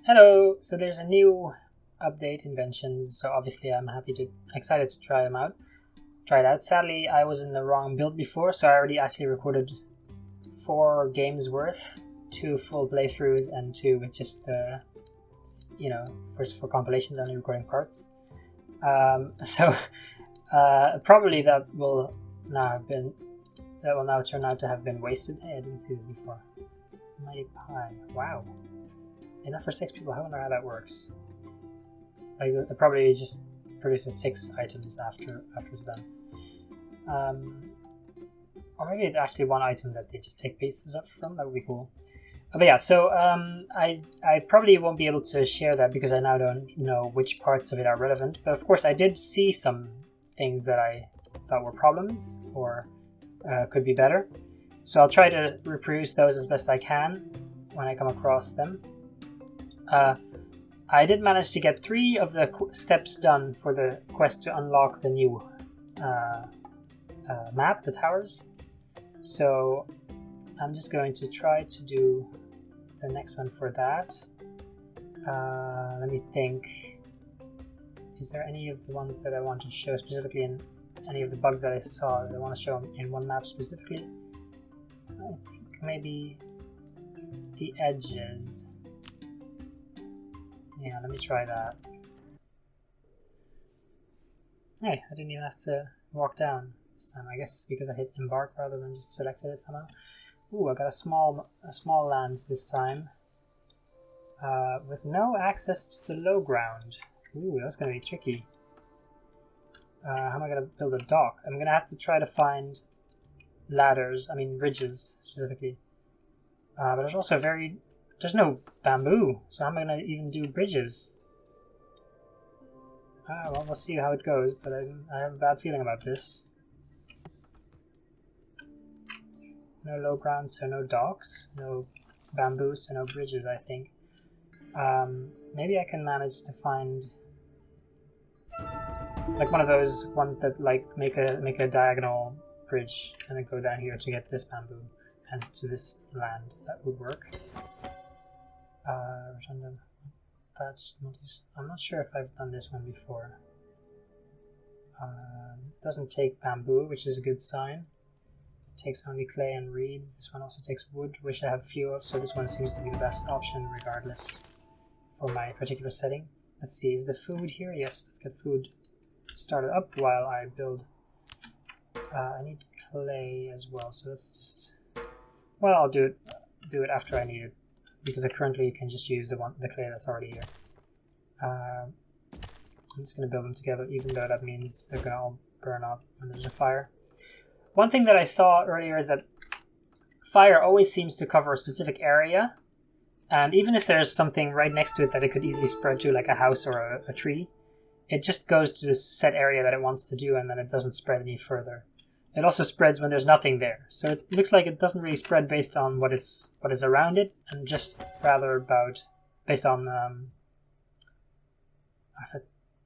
Hello! So there's a new update, inventions, so obviously I'm excited to try them out. Try it out. Sadly, I was in the wrong build before, so I already actually recorded 4 games worth, 2 full playthroughs and 2 with just, for compilations, only recording parts. Probably that will now turn out to have been wasted. Hey, I didn't see this before. Mighty Pie. Wow. Enough for 6 people. I wonder how that works. Like, it probably just produces 6 items after it's done. Or maybe it's actually 1 item that they just take pieces up from. That would be cool. But yeah, so I probably won't be able to share that because I now don't know which parts of it are relevant. But of course, I did see some things that I thought were problems or could be better. So I'll try to reproduce those as best I can when I come across them. I did manage to get 3 of the steps done for the quest to unlock the new map, the towers. So I'm just going to try to do the next one for that. Let me think. Is there any of the ones that I want to show specifically in any of the bugs that I saw that I want to show in one map specifically? I think maybe the edges. Yeah, let me try that. Hey, I didn't even have to walk down this time. I guess because I hit embark rather than just selected it somehow. Ooh, I got a small land this time. With no access to the low ground. Ooh, that's gonna be tricky. How am I gonna build a dock? I'm gonna have to try to find bridges specifically. But there's also there's no bamboo, so how am I going to even do bridges? Well, we'll see how it goes, but I have a bad feeling about this. No low ground, so no docks. No bamboo, so no bridges, I think. Maybe I can manage to find like one of those ones that like make a diagonal bridge and then go down here to get this bamboo and to this land. That would work. I'm not sure if I've done this one before. Doesn't take bamboo, which is a good sign. It takes only clay and reeds. This one also takes wood, which I have few of, so this one seems to be the best option regardless for my particular setting. Let's see, is the food here? Yes, let's get food started up while I build. I need clay as well, so let's just... Well, I'll do it after I need it, because I currently can just use the clay that's already here. I'm just going to build them together, even though that means they're going to all burn up when there's a fire. One thing that I saw earlier is that fire always seems to cover a specific area, and even if there's something right next to it that it could easily spread to, like a house or a tree, it just goes to this set area that it wants to do, and then it doesn't spread any further. It also spreads when there's nothing there. So it looks like it doesn't really spread based on what is around it, and just rather based on... if I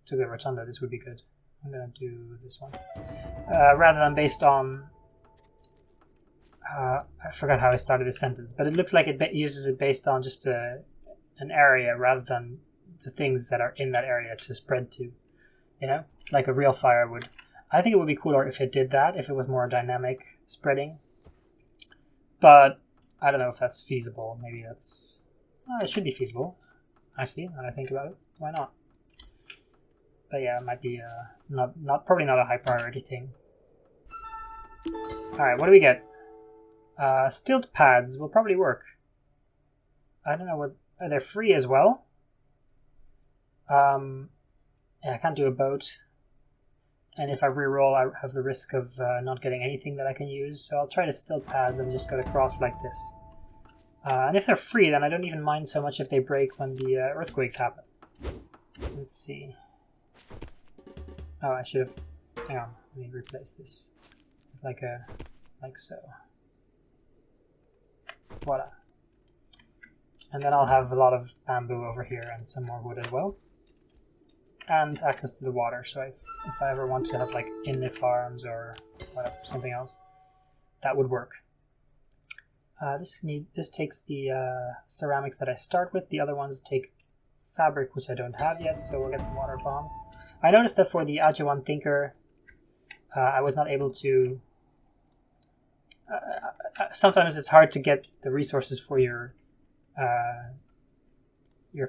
took a rotunda, this would be good. I'm going to do this one. Rather than based on... I forgot how I started this sentence, but it looks like it uses it based on just an area rather than the things that are in that area to spread to. You know? Like a real fire would. I think it would be cooler if it did that, if it was more dynamic spreading. But I don't know if that's feasible. Maybe that's... it should be feasible, actually, when I think about it. Why not? But yeah, it might be probably not a high priority thing. Alright, what do we get? Stilt pads will probably work. I don't know what... they're free as well. Yeah, I can't do a boat. And if I reroll, I have the risk of not getting anything that I can use. So I'll try to stilt pads and just go across like this. And if they're free, then I don't even mind so much if they break when the earthquakes happen. Let's see. Oh, I should have... Hang on, let me replace this. Like so. Voila. And then I'll have a lot of bamboo over here and some more wood as well. And access to the water, so if I ever want to have like in-the farms or whatever, something else, that would work. This takes the ceramics that I start with. The other ones take fabric, which I don't have yet, so we'll get the water bomb. I noticed that for the Ajuan Thinker, I was not able to... sometimes it's hard to get the resources for your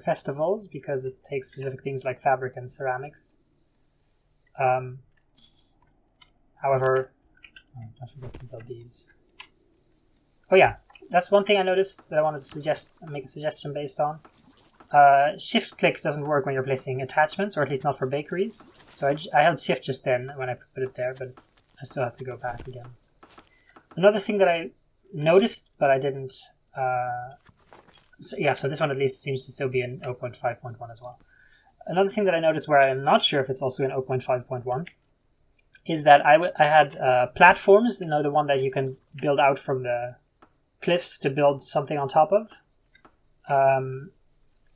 festivals because it takes specific things like fabric and ceramics. However, don't forget to build these. Oh yeah, that's one thing I noticed that I wanted to make a suggestion based on. Shift click doesn't work when you're placing attachments, or at least not for bakeries. So I held shift just then when I put it there, but I still have to go back again. Another thing that I noticed, but I didn't... so this one at least seems to still be in 0.5.1 as well. Another thing that I noticed where I'm not sure if it's also in 0.5.1 is that I had platforms, the one that you can build out from the cliffs to build something on top of.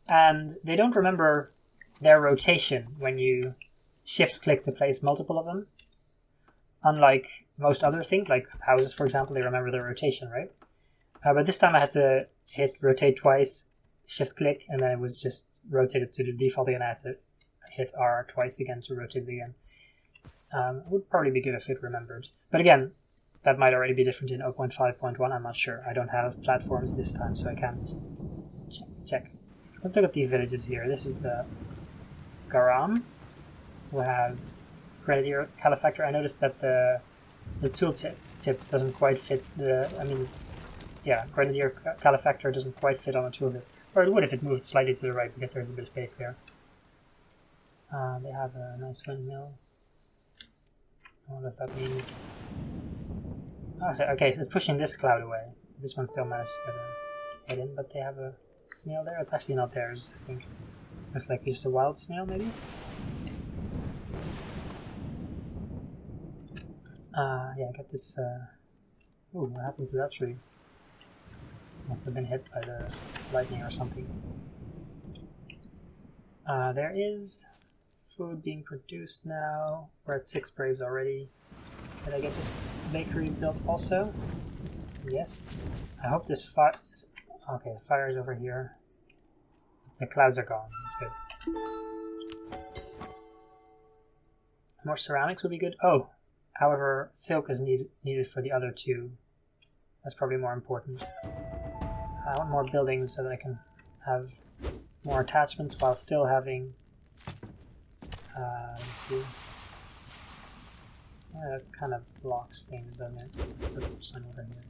And they don't remember their rotation when you shift click to place multiple of them. Unlike most other things, like houses, for example, they remember their rotation, right? But this time I had to hit rotate twice, shift click, and then it was just rotated to the default again. I had to hit R twice again to rotate it again. It would probably be good if it remembered. But again, that might already be different in 0.5.1, I'm not sure. I don't have platforms this time, so I can't check. Let's look at the villages here. This is the Garam, who has Grenadier Calefactor. I noticed that the tooltip doesn't quite fit Grenadier Calefactor doesn't quite fit on a tooltip. Or it would if it moved slightly to the right, because there's a bit of space there. They have a nice windmill. I wonder if that means... Oh, so it's pushing this cloud away. This one still managed to get in, but they have a snail there. It's actually not theirs, I think. Looks like just a wild snail, maybe? Get this... Ooh, what happened to that tree? Must have been hit by the lightning or something. There is food being produced now. We're at 6 braves already. Did I get this bakery built also? Yes. I hope this fire... Okay, the fire is over here. The clouds are gone. That's good. More ceramics would be good. Oh, however, silk is needed for the other two. That's probably more important. I want more buildings so that I can have more attachments while still having... let's see. That kind of blocks things, doesn't it? Put some over here.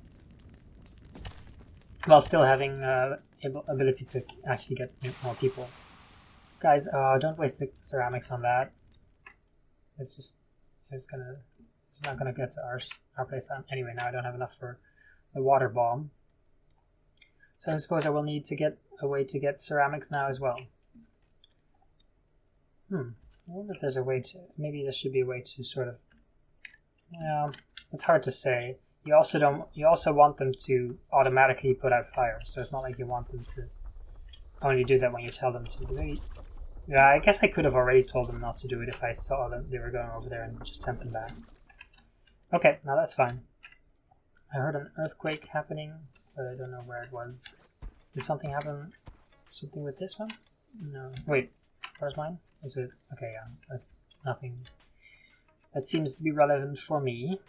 While still having ability to actually get more people. Guys, don't waste the ceramics on that. It's not gonna get to our place. Anyway, now I don't have enough for the water bomb. So I suppose I will need to get a way to get ceramics now as well. I wonder if there's a way to... Maybe there should be a way to sort of... Well, it's hard to say. You also want them to automatically put out fire, so it's not like you want them to only do that when you tell them to. Yeah, I guess I could have already told them not to do it if I saw that they were going over there and just sent them back. Okay, now that's fine. I heard an earthquake happening, but I don't know where it was. Did something happen? Something with this one? No. Wait, where's mine? Is it? Okay, yeah, that's nothing. That seems to be relevant for me.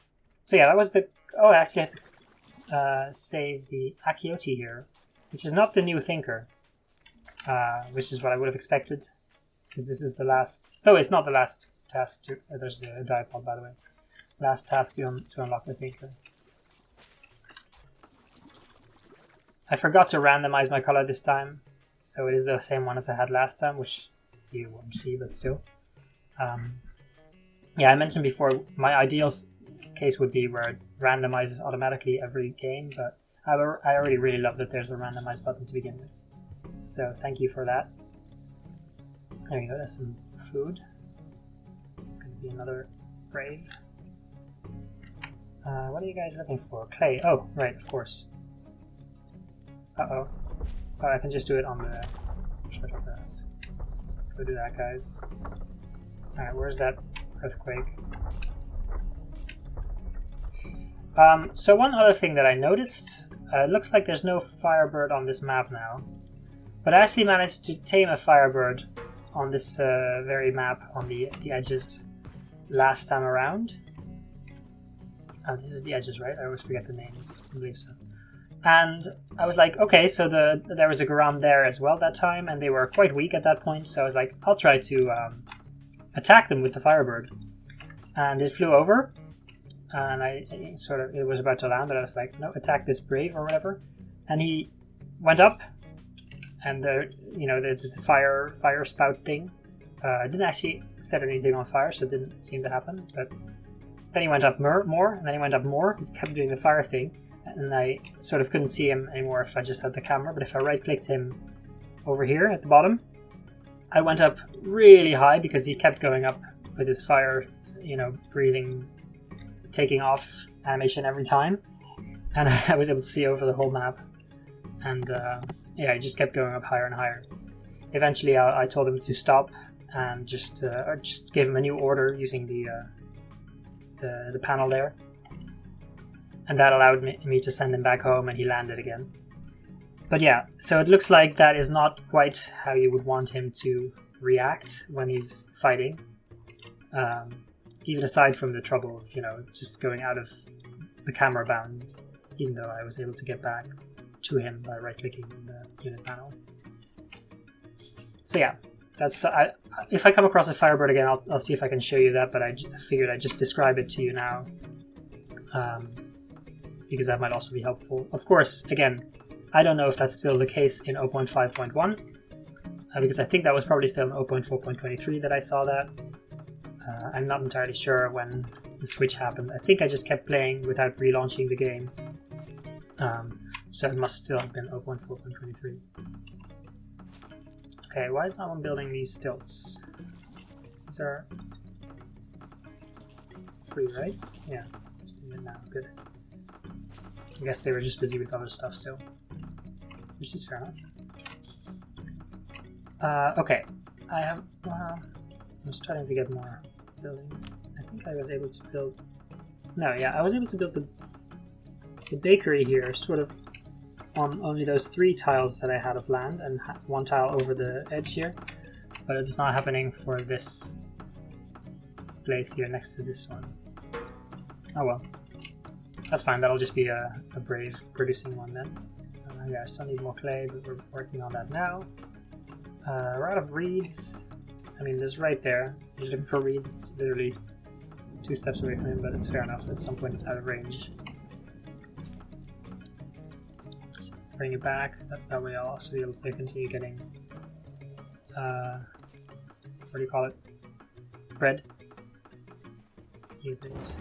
So yeah, that was the... Oh, I actually have to save the Akioti here, which is not the new thinker, which is what I would have expected, since this is the last... Oh, it's not the last task to... there's the dipod, by the way. Last task to unlock the thinker. I forgot to randomize my color this time, so it is the same one as I had last time, which you won't see, but still. Yeah, I mentioned before, my ideal case would be where it randomizes automatically every game, but I already really love that there's a randomize button to begin with. So thank you for that. There you go, there's some food. It's going to be another brave. What are you guys looking for? Clay. Oh, right, of course. Uh-oh. Oh, I can just do it on the shuttle grass. Go do that, guys. Alright, where's that earthquake? So one other thing that I noticed, it looks like there's no Firebird on this map now. But I actually managed to tame a firebird on this very map on the edges last time around. Oh, this is the edges, right? I always forget the names. I believe so. And I was like, okay, so there was a Garam there as well that time, and they were quite weak at that point. So I was like, I'll try to attack them with the firebird. And it flew over, and it was about to land, but I was like, no, attack this brave or whatever. And he went up, and the fire spout thing didn't actually set anything on fire, so it didn't seem to happen. But then he went up more, and then he went up more. He kept doing the fire thing, and I sort of couldn't see him anymore if I just had the camera. But if I right-clicked him over here at the bottom, I went up really high because he kept going up with his fire, breathing, taking off animation every time, and I was able to see over the whole map. And I just kept going up higher and higher. Eventually, I told him to stop and just gave him a new order using the panel there, and that allowed me to send him back home, and he landed again. But yeah, so it looks like that is not quite how you would want him to react when he's fighting. Even aside from the trouble of just going out of the camera bounds, even though I was able to get back to him by right-clicking in the unit panel. So yeah, that's if I come across a firebird again, I'll see if I can show you that, but I figured I'd just describe it to you now, because that might also be helpful. Of course, again, I don't know if that's still the case in 0.5.1, because I think that was probably still in 0.4.23 that I saw that. I'm not entirely sure when the switch happened. I think I just kept playing without relaunching the game. So it must still have been 0.4.23. Okay, why is no one building these stilts? These are free, right? Yeah, just doing it now. Good. I guess they were just busy with other stuff still, which is fair enough. Okay, I'm starting to get more buildings. I think I was able to build... No, yeah, I was able to build the bakery here, sort of on only those 3 tiles that I had of land, and 1 tile over the edge here, but it's not happening for this place here next to this one. Oh well, that's fine. That'll just be a brave producing one then. Yeah, I still need more clay, but we're working on that now. We're out of reeds. I mean, there's right there. He's looking for reeds. It's literally 2 steps away from him, but it's fair enough. At some point it's out of range. Bring it back. That way I'll also be able to continue getting, what do you call it? Bread. Things.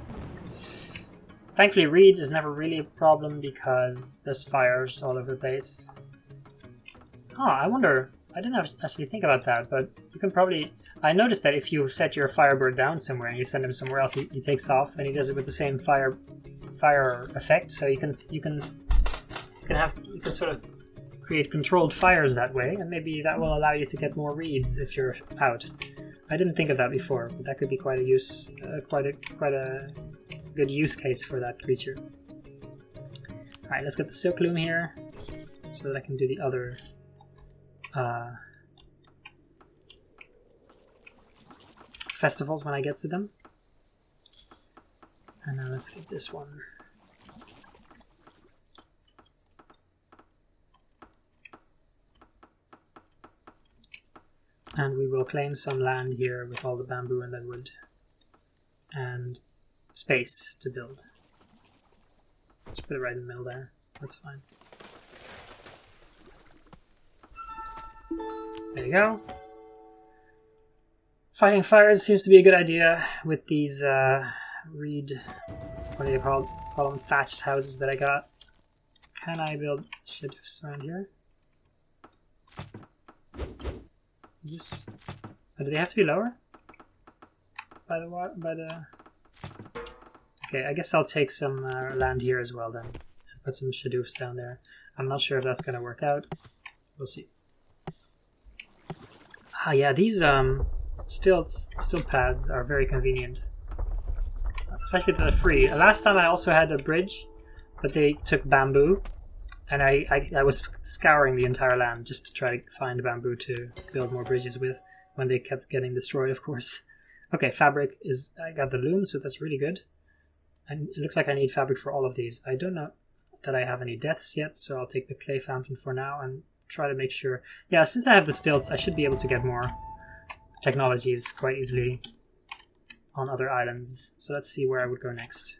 Thankfully, reeds is never really a problem because there's fires all over the place. Oh, I wonder. I didn't actually think about that, but you can probably... I noticed that if you set your firebird down somewhere and you send him somewhere else, he takes off, and he does it with the same fire effect. So you can sort of create controlled fires that way, and maybe that will allow you to get more reeds if you're out. I didn't think of that before, but that could be quite a good use case for that creature. All right, let's get the silk loom here so that I can do the other festivals when I get to them. And now let's get this one. And we will claim some land here with all the bamboo and the wood and space to build. Just put it right in the middle there. That's fine. There you go. Fighting fires seems to be a good idea with these reed, what do you call them, thatched houses that I got. Can I build sheds around here? This, do they have to be lower? By the Okay, I guess I'll take some land here as well then, and put some shadoofs down there. I'm not sure if that's gonna work out. We'll see. Ah, yeah, these stilt pads are very convenient, especially if they're free. Last time I also had a bridge, but they took bamboo, And I was scouring the entire land just to try to find bamboo to build more bridges with when they kept getting destroyed, of course. Okay, fabric is... I got the loom, so that's really good. And it looks like I need fabric for all of these. I don't know that I have any deaths yet, so I'll take the clay fountain for now and try to make sure... Yeah, since I have the stilts, I should be able to get more technologies quite easily on other islands. So let's see where I would go next.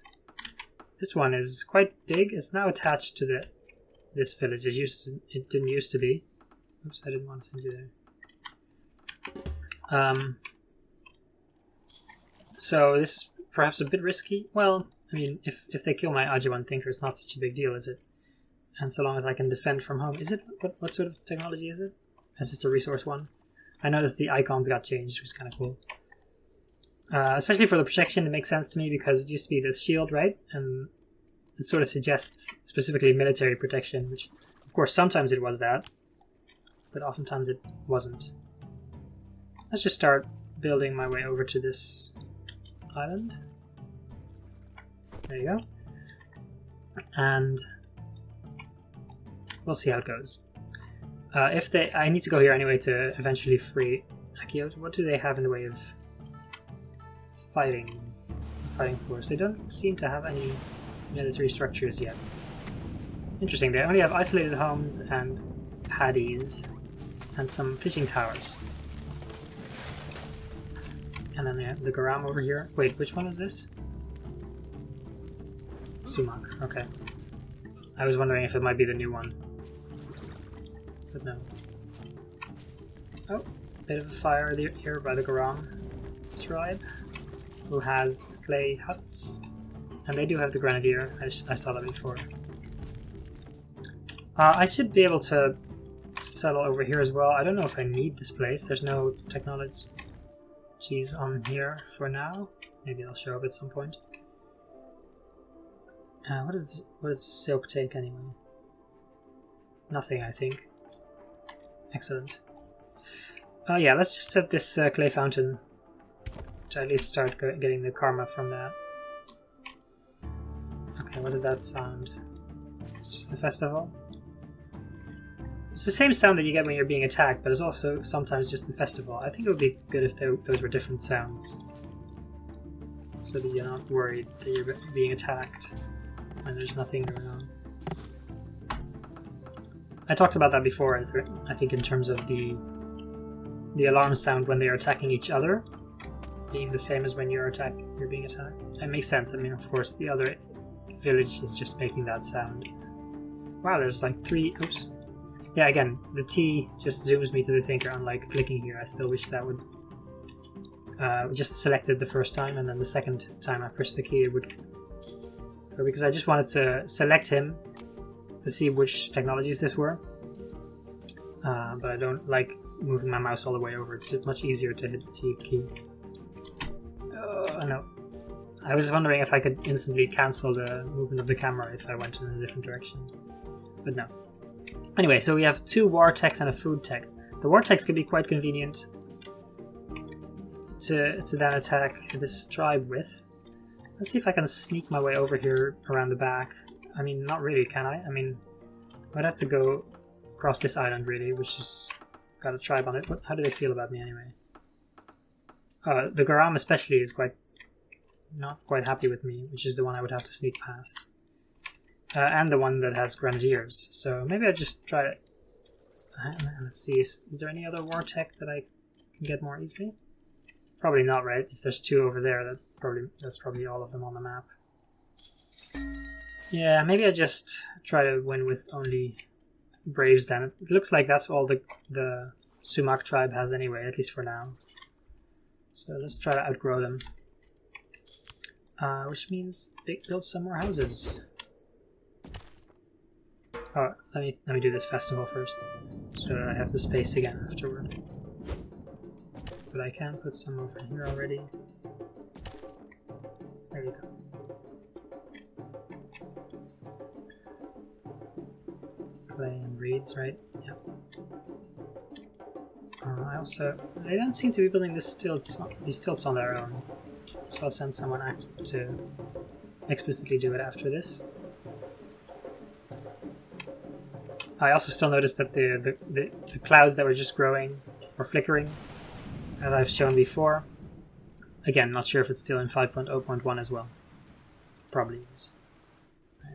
This one is quite big. It's now attached to this village. It didn't used to be. Oops, I didn't want to send you there. So this is perhaps a bit risky. Well, I mean, if they kill my Ajiwan Thinker, it's not such a big deal, is it? And so long as I can defend from home. Is it? What sort of technology is it? It's just a resource one. I noticed the icons got changed, which is kind of cool. Especially for the protection, it makes sense to me because it used to be the shield, right? And it sort of suggests specifically military protection, which, of course, sometimes it was that, but oftentimes it wasn't. Let's just start building my way over to this island. There you go. And we'll see how it goes. I need to go here anyway to eventually free Akio. What do they have in the way of fighting force? They don't seem to have any military structures yet. Interesting, they only have isolated homes and paddies and some fishing towers. And then they have the Garam over here. Wait, which one is this? Sumac, okay. I was wondering if it might be the new one. But no. Oh, bit of a fire here by the Garam tribe, who has clay huts. And they do have the Grenadier. I saw that before. I should be able to settle over here as well. I don't know if I need this place. There's no technologies on here for now. Maybe they'll show up at some point. What does silk take anyway? Nothing, I think. Excellent. Yeah, let's just set this clay fountain to at least start getting the karma from that. Okay, what does that sound? It's just a festival? It's the same sound that you get when you're being attacked, but it's also sometimes just the festival. I think it would be good if those were different sounds, so that you're not worried that you're being attacked when there's nothing going on. I talked about that before, I think in terms of the alarm sound when they are attacking each other being the same as when you're being attacked. It makes sense. I mean, of course, the other village is just making that sound. Wow, there's like 3... Oops. Yeah, again, the T just zooms me to the thinker, unlike clicking here. I still wish that would... just selected the first time, and then the second time I pressed the key it would... Because I just wanted to select him to see which technologies this were. But I don't like moving my mouse all the way over. It's just much easier to hit the T key. No. I was wondering if I could instantly cancel the movement of the camera if I went in a different direction. But no. Anyway, so we have 2 war techs and a food tech. The war techs could be quite convenient to then attack this tribe with. Let's see if I can sneak my way over here around the back. I mean, not really, can I? I mean, I'd have to go across this island, really, which has got a tribe on it. How do they feel about me, anyway? The Garam especially is not quite happy with me, which is the one I would have to sneak past. And the one that has Grenadiers. So maybe I just try it. Let's see, is there any other war tech that I can get more easily? Probably not, right? If there's 2 over there, that's probably all of them on the map. Yeah, maybe I just try to win with only Braves then. It looks like that's all the Sumac tribe has anyway, at least for now. So let's try to outgrow them. Which means build some more houses. Oh, let me do this festival first, so that I have the space again afterward. But I can put some over here already. There you go. Clay and reeds, right? Yep. They don't seem to be building these stilts on their own, so I'll send someone to explicitly do it after this. I also still noticed that the clouds that were just growing or flickering, as I've shown before. Again, not sure if it's still in 5.0.1 as well. Probably is.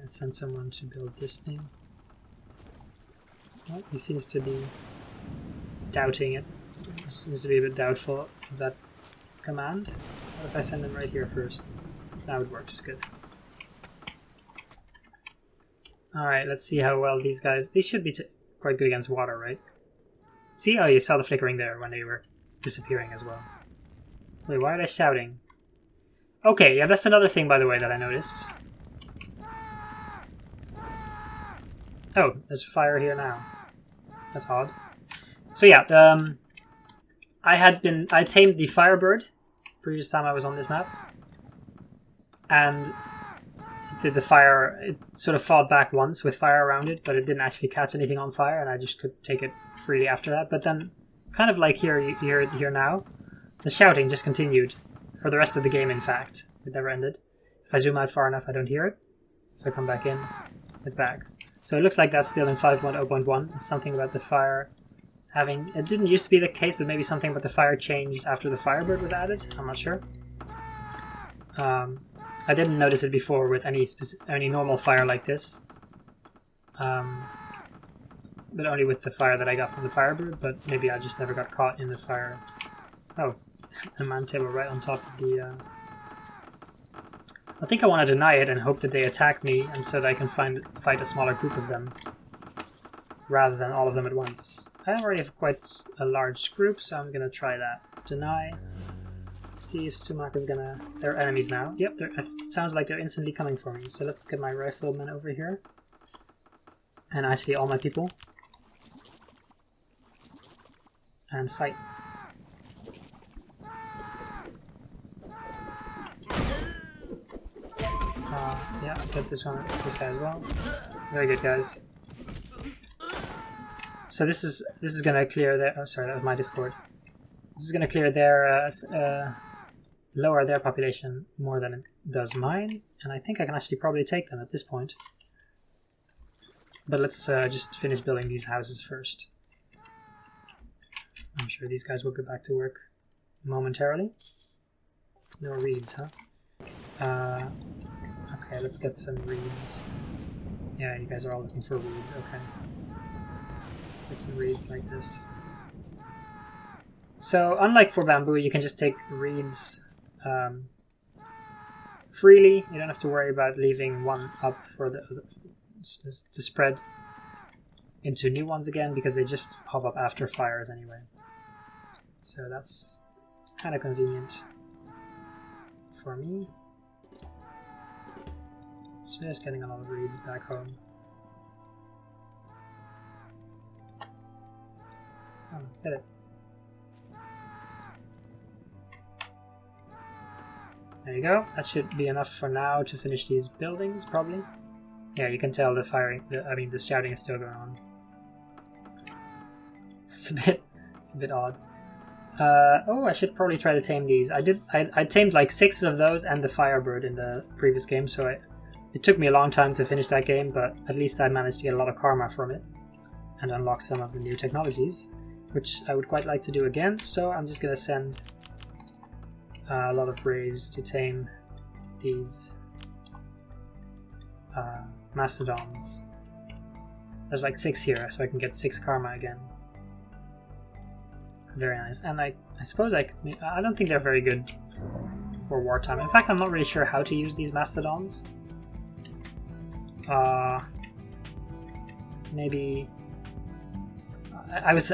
Let's send someone to build this thing. Well, he seems to be doubting it. Seems to be a bit doubtful of that command. What if I send him right here first? Now it works. Good. Alright, let's see how well these guys... These should be quite good against water, right? See? Oh, you saw the flickering there when they were disappearing as well. Wait, why are they shouting? Okay, yeah, that's another thing, by the way, that I noticed. Oh, there's fire here now. That's odd. So yeah, I tamed the Firebird previous time I was on this map. And the fire, it sort of fought back once with fire around it, but it didn't actually catch anything on fire, and I just could take it freely after that. But then, kind of like here now, the shouting just continued for the rest of the game, in fact. It never ended. If I zoom out far enough, I don't hear it. If I come back in, it's back. So it looks like that's still in 5.0.1. It's something about the fire having... It didn't used to be the case, but maybe something about the fire changed after the Firebird was added. I'm not sure. I didn't notice it before with any normal fire like this. But only with the fire that I got from the Firebird, but maybe I just never got caught in the fire. Oh, a man table right on top of the... I think I want to deny it and hope that they attack me, and so that I can fight a smaller group of them, rather than all of them at once. I already have quite a large group, so I'm going to try that. Deny. See if Sumac is going to... They're enemies now. Yep, it sounds like they're instantly coming for me. So let's get my riflemen over here. And actually all my people. And fight. Yeah, I'll get this guy as well. Very good, guys. So this is gonna clear their... Oh, sorry, that was my Discord. This is gonna clear their... lower their population more than it does mine. And I think I can actually probably take them at this point. But let's just finish building these houses first. I'm sure these guys will go back to work momentarily. No reeds, huh? Okay, let's get some reeds. Yeah, you guys are all looking for reeds, okay. Let's get some reeds like this. So, unlike for bamboo, you can just take reeds freely. You don't have to worry about leaving one up for to spread into new ones again, because they just pop up after fires anyway. So that's kind of convenient for me. So just getting a lot of reeds back home. Oh, get it. There you go. That should be enough for now to finish these buildings, probably. Yeah, you can tell the firing. The shouting is still going on. It's a bit odd. Oh, I should probably try to tame these. I tamed like 6 of those and the Firebird in the previous game, so it took me a long time to finish that game, but at least I managed to get a lot of karma from it and unlock some of the new technologies, which I would quite like to do again. So I'm just gonna send a lot of braves to tame these Mastodons. There's like 6 here, so I can get 6 karma again. Very nice. And I suppose I don't think they're very good for wartime. In fact, I'm not really sure how to use these Mastodons. Maybe I was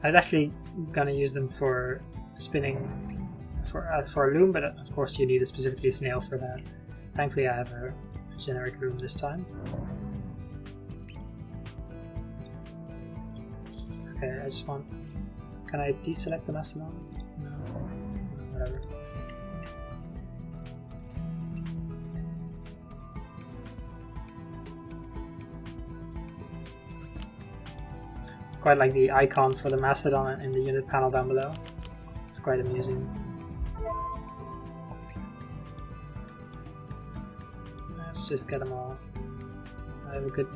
actually gonna use them for spinning for a loom, but of course you need specifically a snail for that. Thankfully, I have a generic loom this time. Okay, I just want... Can I deselect the Mastodon? No. Whatever. Quite like the icon for the Mastodon in the unit panel down below. It's quite amusing. Let's just get them all. I have a good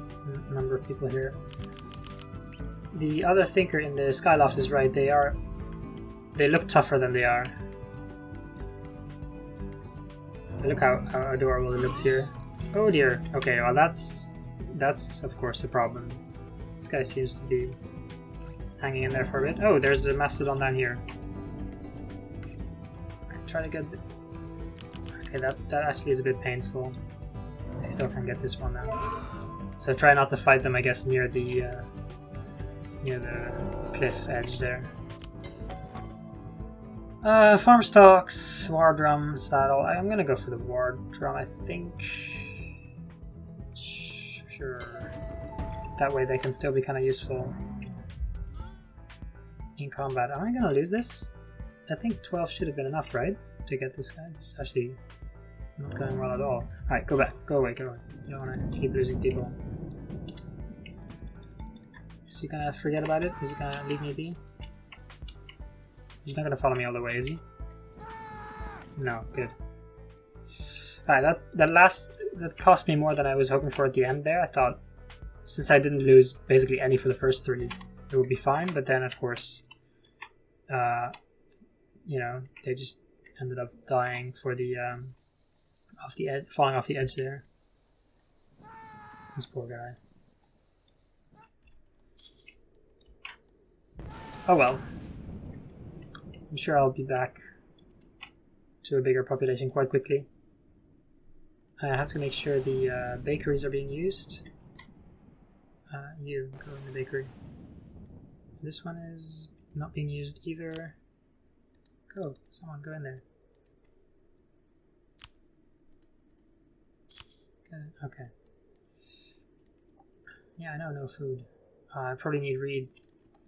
number of people here. The other thinker in the Skyloft is right. They look tougher than they are. Look how adorable it looks here. Oh dear. Okay, well that's of course a problem. This guy seems to be hanging in there for a bit. Oh, there's a Mastodon down here. Try to get... Okay, that actually is a bit painful. I still can't get this one now. So try not to fight them, I guess, near the cliff edge there. Farm stocks, war drum, saddle. I'm gonna go for the war drum, I think. Sure. That way they can still be kind of useful in combat. Am I gonna lose this? I think 12 should have been enough, right? To get this guy. It's actually not going well at all. Alright, go back. Go away, go away. You don't want to keep losing people. Is he gonna forget about it? Is he gonna leave me be? He's not gonna follow me all the way, is he? No, good. Alright, that cost me more than I was hoping for at the end there. I thought, since I didn't lose basically any for the first 3, it would be fine, but then of course, you know, they just ended up dying for the, off the edge, falling off the edge there. This poor guy. Oh well. I'm sure I'll be back to a bigger population quite quickly. I have to make sure the bakeries are being used. You go in the bakery. This one is not being used either. Go, someone go in there. Okay. Yeah, I know, no food. I probably need reed.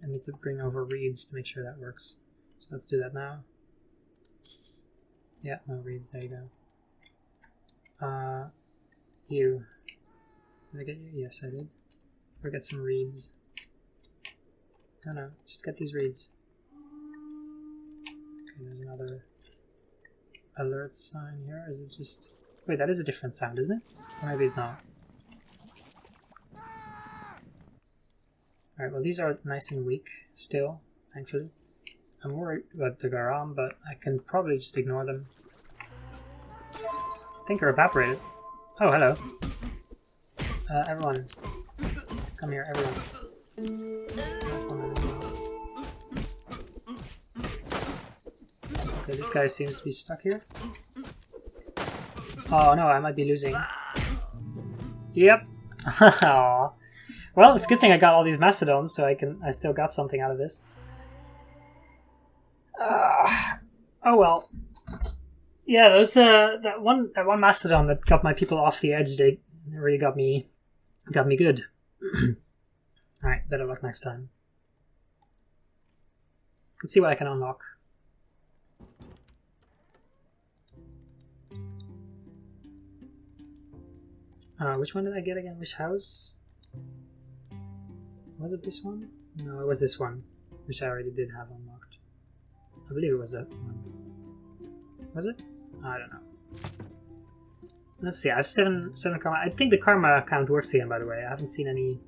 I need to bring over reeds to make sure that works. So let's do that now. Yeah, no reeds, there you go. You. Did I get you? Yes, I did. Or get some reeds. No, just get these reeds. Okay, there's another alert sign here. Is it just... Wait, that is a different sound, isn't it? Or maybe it's not. Alright, well these are nice and weak still, thankfully. I'm worried about the garam, but I can probably just ignore them. I think they're evaporated. Oh, hello. Everyone. Come here, everyone. Okay, this guy seems to be stuck here. Oh no, I might be losing. Yep. Aww. Well, it's a good thing I got all these Mastodons, so I still got something out of this. Oh well. Yeah, those that one Mastodon that got my people off the edge, they really got me good. Alright, better luck next time. Let's see what I can unlock. Which one did I get again? Which house? Was it this one? No, it was this one, which I already did have unlocked. I believe it was that one. Was it? I don't know. Let's see, I have 7 karma. I think the karma count works again, by the way. I haven't seen any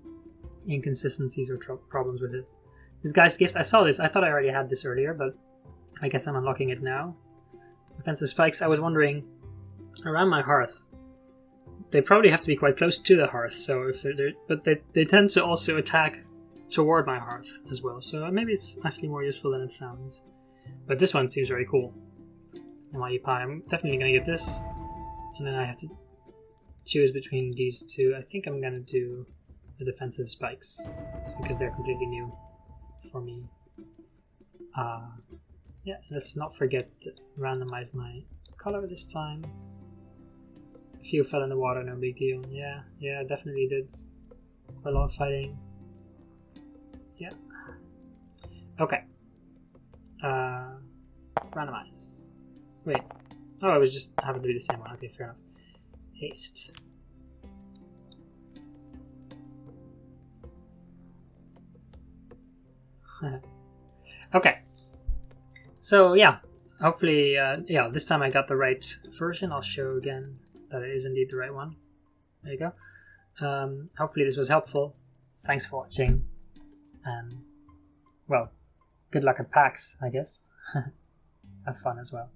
inconsistencies or problems with it. This guy's gift, I saw this. I thought I already had this earlier, but I guess I'm unlocking it now. Defensive spikes, I was wondering, around my hearth, they probably have to be quite close to the hearth, so if but they tend to also attack toward my hearth as well, so maybe it's actually more useful than it sounds. But this one seems very cool. I'm definitely going to get this, and then I have to choose between these two. I think I'm going to do the defensive spikes, because they're completely new for me. Yeah, let's not forget to randomize my color this time. A few fell in the water, no big deal. Yeah, definitely did quite a lot of fighting. Yeah. Okay. Randomize. Wait. Oh, I was just happened to be the same one. Okay, fair enough. Haste. Okay. So yeah, hopefully, yeah, this time I got the right version. I'll show again that it is indeed the right one. There you go. Hopefully this was helpful. Thanks for watching. And, well, good luck at PAX, I guess. Have fun as well.